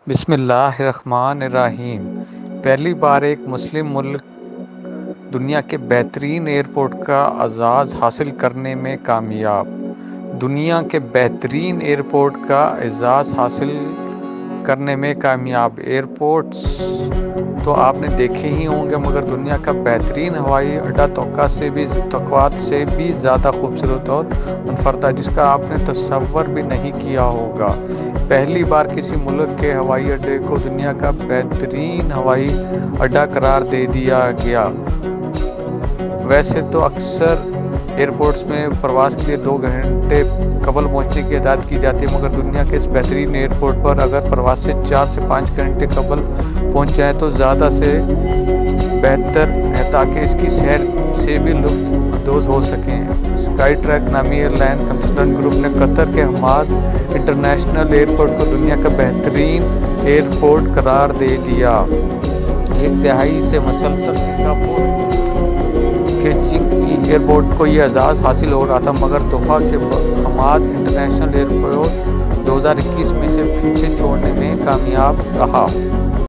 بسم اللہ الرحمن الرحیم۔ پہلی بار ایک مسلم ملک دنیا کے بہترین ایئرپورٹ کا اعزاز حاصل کرنے میں کامیاب۔ دنیا کے بہترین ایئرپورٹ کا اعزاز حاصل کرنے میں کامیاب ایئرپورٹس تو آپ نے دیکھے ہی ہوں گے، مگر دنیا کا بہترین ہوائی اڈہ توقعات سے بھی زیادہ خوبصورت اور منفرد ہے، جس کا آپ نے تصور بھی نہیں کیا ہوگا۔ پہلی بار کسی ملک کے ہوائی اڈے کو دنیا کا بہترین ہوائی اڈہ قرار دے دیا گیا۔ ویسے تو اکثر ایئرپورٹس میں پرواز کے لیے 2 گھنٹے قبل پہنچنے کی ہدایت کی جاتی ہے، مگر دنیا کے اس بہترین ایئرپورٹ پر اگر پرواز سے 4 سے 5 گھنٹے قبل پہنچ جائیں تو زیادہ سے بہتر ہے، تاکہ اس کی سیر سے بھی لطف اندوز ہو سکیں۔ اسکائی ٹریک نامی ایئر لائن کنسلٹنٹ گروپ نے قطر کے حماد انٹرنیشنل ایئرپورٹ کو دنیا کا بہترین ایئرپورٹ قرار دے دیا۔ ایک دہائی سے مسلسل سنگاپور کے چنگئی ایئرپورٹ کو یہ اعزاز حاصل ہو رہا تھا، مگر دفعہ کے حماد انٹرنیشنل ایئرپورٹ 2021 میں اسے پیچھے چھوڑنے میں کامیاب رہا۔